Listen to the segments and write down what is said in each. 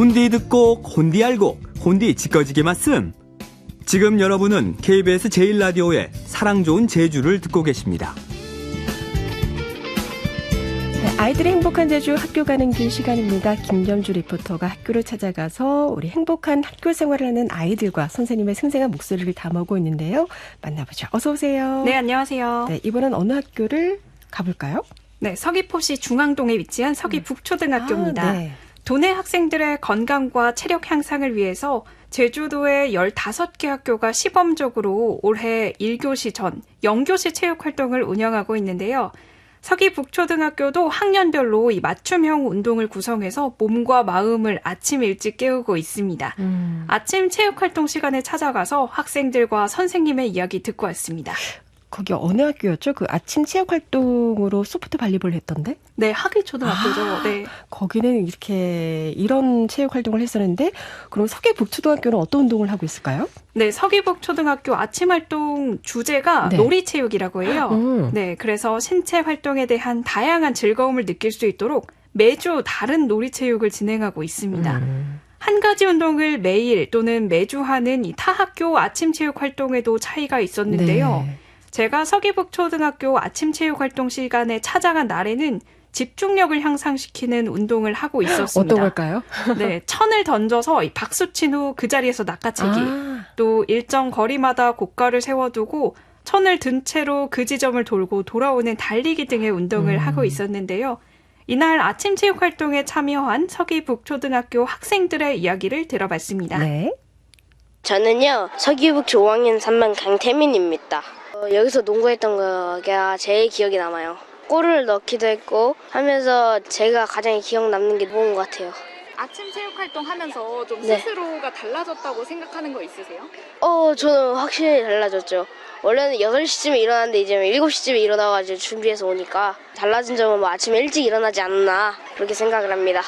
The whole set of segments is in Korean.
혼디 듣고 혼디 알고 혼디 찌꺼지게 말씀. 지금 여러분은 KBS 제1라디오의 사랑 좋은 제주를 듣고 계십니다. 네, 아이들의 행복한 제주 학교 가는 길 시간입니다. 김점주 리포터가 학교를 찾아가서 우리 행복한 학교 생활을 하는 아이들과 선생님의 생생한 목소리를 담아오고 있는데요. 만나보죠. 어서 오세요. 네, 안녕하세요. 네, 이번엔 어느 학교를 가볼까요? 네, 서귀포시 중앙동에 위치한 서귀북초등학교입니다. 네. 도내 학생들의 건강과 체력 향상을 위해서 제주도의 15개 학교가 시범적으로 올해 1교시 전 0교시 체육활동을 운영하고 있는데요. 서귀북초등학교도 학년별로 이 맞춤형 운동을 구성해서 몸과 마음을 아침 일찍 깨우고 있습니다. 아침 체육활동 시간에 찾아가서 학생들과 선생님의 이야기 듣고 왔습니다. 거기 어느 학교였죠? 그 아침 체육활동으로 소프트 발리볼 했던데? 네, 하기초등학교죠. 네. 거기는 이런 체육활동을 했었는데, 그럼 서귀북초등학교는 어떤 운동을 하고 있을까요? 네, 서귀북초등학교 아침활동 주제가 네. 놀이체육이라고 해요. 네, 그래서 신체 활동에 대한 다양한 즐거움을 느낄 수 있도록 매주 다른 놀이체육을 진행하고 있습니다. 한 가지 운동을 매일 또는 매주 하는 이 타 학교 아침체육 활동에도 차이가 있었는데요. 네. 제가 서귀북초등학교 아침체육활동 시간에 찾아간 날에는 집중력을 향상시키는 운동을 하고 있었습니다. 어떤 걸까요? 네, 천을 던져서 박수 친 후 그 자리에서 낚아채기. 또 일정 거리마다 고가를 세워두고 천을 든 채로 그 지점을 돌고 돌아오는 달리기 등의 운동을 하고 있었는데요. 이날 아침 체육 활동에 참여한 서귀북초등학교 학생들의 이야기를 들어봤습니다. 네. 저는요, 서귀북초 5학년 3반 강태민입니다. 여기서 농구했던 거가 제일 기억에 남아요. 골을 넣기도 했고 하면서 제가 가장 기억 남는 게 그건 것 같아요. 아침 체육 활동 하면서 좀 네. 스스로가 달라졌다고 생각하는 거 있으세요? 저는 확실히 달라졌죠. 원래는 8시쯤에 일어났는데 이제 7시쯤에 일어나가지고 준비해서 오니까 달라진 점은 뭐 아침에 일찍 일어나지 않나 그렇게 생각을 합니다.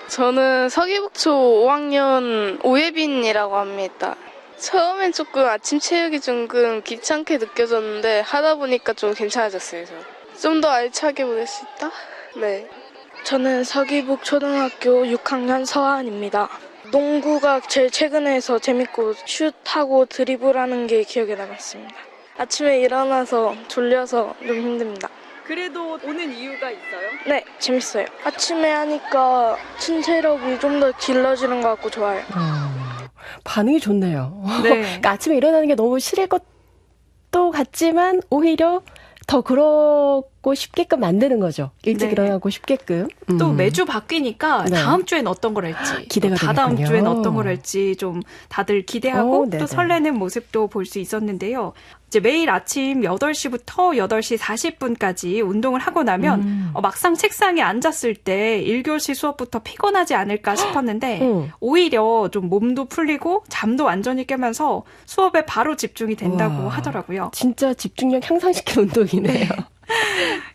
저는 서귀북초 5학년 오예빈이라고 합니다. 처음엔 조금 아침 체육이 조금 귀찮게 느껴졌는데 하다 보니까 좀 괜찮아졌어요. 좀 더 알차게 보낼 수 있다? 네. 저는 서귀북초등학교 6학년 서한입니다. 농구가 제일 최근에 해서 재밌고 슛하고 드리블하는 게 기억에 남았습니다. 아침에 일어나서 졸려서 좀 힘듭니다. 그래도 오는 이유가 있어요? 네, 재밌어요. 아침에 하니까 신체력이 좀 더 길러지는 것 같고 좋아요. 반응이 좋네요. 네. 그러니까 아침에 일어나는 게 너무 싫을 것도 같지만 오히려 더 그러고 싶게끔 만드는 거죠. 일찍 네. 일어나고 싶게끔. 또 매주 바뀌니까 네. 다음 주엔 어떤 걸 할지, 기대가 또 다다음 되겠군요. 주엔 어떤 걸 할지 좀 다들 기대하고 네네. 또 설레는 모습도 볼 수 있었는데요. 이제 매일 아침 8시부터 8시 40분까지 운동을 하고 나면 막상 책상에 앉았을 때 1교시 수업부터 피곤하지 않을까 싶었는데 오히려 좀 몸도 풀리고 잠도 완전히 깨면서 수업에 바로 집중이 된다고 와, 하더라고요. 진짜 집중력 향상시키는 운동이네요.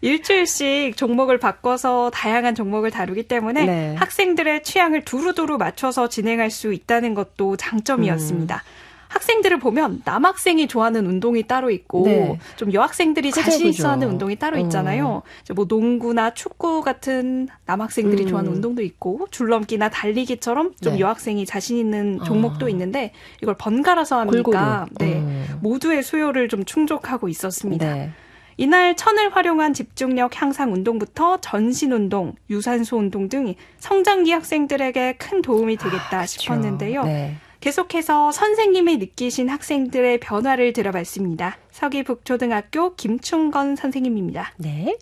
일주일씩 종목을 바꿔서 다양한 종목을 다루기 때문에 네. 학생들의 취향을 두루두루 맞춰서 진행할 수 있다는 것도 장점이었습니다. 학생들을 보면 남학생이 좋아하는 운동이 따로 있고 네. 좀 여학생들이 그죠, 자신 있어 그죠. 하는 운동이 따로 있잖아요. 이제 뭐 농구나 축구 같은 남학생들이 좋아하는 운동도 있고 줄넘기나 달리기처럼 좀 네. 여학생이 자신 있는 종목도 있는데 이걸 번갈아서 하니까 골고루. 네, 모두의 수요를 좀 충족하고 있었습니다. 네. 이날 천을 활용한 집중력 향상 운동부터 전신 운동, 유산소 운동 등 성장기 학생들에게 큰 도움이 되겠다 싶었는데요. 네. 계속해서 선생님이 느끼신 학생들의 변화를 들어봤습니다. 서귀북초등학교 김충건 선생님입니다. 네.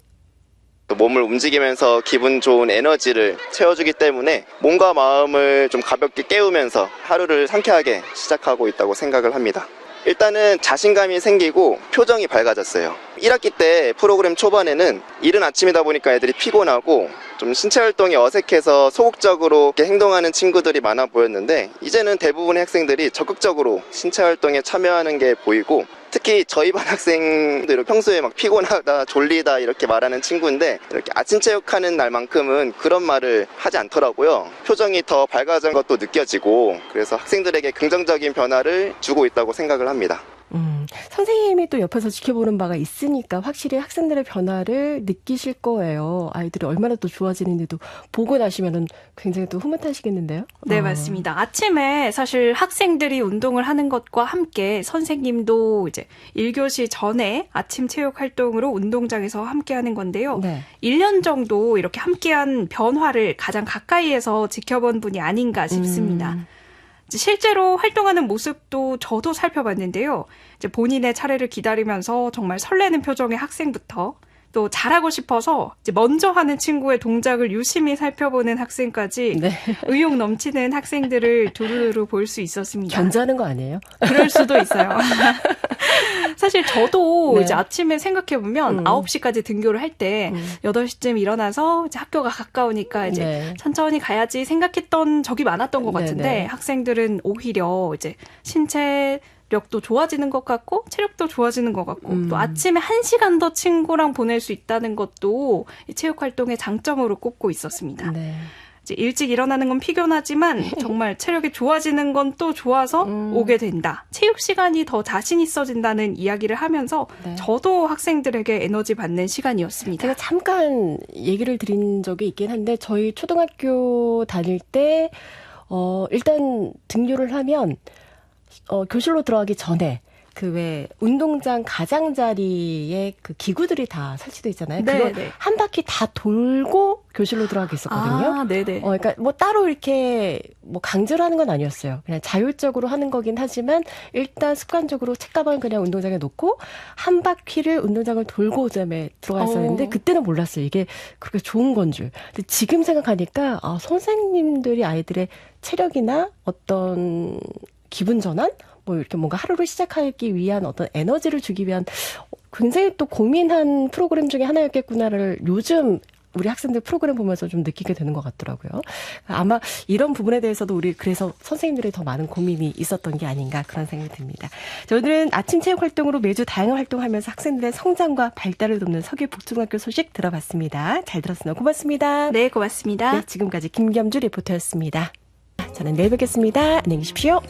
또 몸을 움직이면서 기분 좋은 에너지를 채워주기 때문에 몸과 마음을 좀 가볍게 깨우면서 하루를 상쾌하게 시작하고 있다고 생각을 합니다. 일단은 자신감이 생기고 표정이 밝아졌어요. 1학기 때 프로그램 초반에는 이른 아침이다 보니까 애들이 피곤하고 좀 신체 활동이 어색해서 소극적으로 이렇게 행동하는 친구들이 많아 보였는데 이제는 대부분의 학생들이 적극적으로 신체 활동에 참여하는 게 보이고 특히 저희 반 학생들은 평소에 막 피곤하다, 졸리다 이렇게 말하는 친구인데 이렇게 아침 체육하는 날만큼은 그런 말을 하지 않더라고요. 표정이 더 밝아진 것도 느껴지고 그래서 학생들에게 긍정적인 변화를 주고 있다고 생각을 합니다. 선생님이 또 옆에서 지켜보는 바가 있으니까 확실히 학생들의 변화를 느끼실 거예요. 아이들이 얼마나 또 좋아지는지도 보고 나시면은 굉장히 또 흐뭇하시겠는데요? 네, 맞습니다. 아침에 사실 학생들이 운동을 하는 것과 함께 선생님도 이제 1교시 전에 아침 체육 활동으로 운동장에서 함께 하는 건데요. 네. 1년 정도 이렇게 함께한 변화를 가장 가까이에서 지켜본 분이 아닌가 싶습니다. 이제 실제로 활동하는 모습도 저도 살펴봤는데요. 이제 본인의 차례를 기다리면서 정말 설레는 표정의 학생부터 또 잘하고 싶어서 이제 먼저 하는 친구의 동작을 유심히 살펴보는 학생까지 네. 의욕 넘치는 학생들을 두루두루 볼 수 있었습니다. 견제하는 거 아니에요? 그럴 수도 있어요. 사실 저도 네. 이제 아침에 생각해보면 9시까지 등교를 할 때 8시쯤 일어나서 이제 학교가 가까우니까 이제 네. 천천히 가야지 생각했던 적이 많았던 것 같은데 네네. 학생들은 오히려 이제 신체력도 좋아지는 것 같고 체력도 좋아지는 것 같고 또 아침에 1시간 더 친구랑 보낼 수 있다는 것도 이 체육활동의 장점으로 꼽고 있었습니다. 네. 이제 일찍 일어나는 건 피곤하지만 정말 체력이 좋아지는 건 또 좋아서 오게 된다. 체육 시간이 더 자신 있어진다는 이야기를 하면서 네. 저도 학생들에게 에너지 받는 시간이었습니다. 제가 잠깐 얘기를 드린 적이 있긴 한데 저희 초등학교 다닐 때 일단 등교를 하면 교실로 들어가기 전에 그 왜 운동장 가장자리에 그 기구들이 다 설치돼 있잖아요. 네, 그걸 네. 한 바퀴 다 돌고 교실로 들어가게 했었거든요. 아, 네네. 그러니까 뭐 따로 이렇게 뭐 강제로 하는 건 아니었어요. 그냥 자율적으로 하는 거긴 하지만 일단 습관적으로 책가방을 그냥 운동장에 놓고 한 바퀴를 운동장을 돌고 그다음에 들어갔었는데 그때는 몰랐어요. 이게 그렇게 좋은 건 줄. 근데 지금 생각하니까 선생님들이 아이들의 체력이나 어떤 기분 전환 뭐 이렇게 뭔가 하루를 시작하기 위한 어떤 에너지를 주기 위한 굉장히 또 고민한 프로그램 중에 하나였겠구나를 요즘 우리 학생들 프로그램 보면서 좀 느끼게 되는 것 같더라고요. 아마 이런 부분에 대해서도 우리 그래서 선생님들이 더 많은 고민이 있었던 게 아닌가 그런 생각이 듭니다. 자, 오늘은 아침 체육 활동으로 매주 다양한 활동하면서 학생들의 성장과 발달을 돕는 서귀북중학교 소식 들어봤습니다. 잘 들었습니다. 고맙습니다. 네, 고맙습니다. 네, 지금까지 김겸주 리포터였습니다. 저는 내일 뵙겠습니다. 안녕히 계십시오.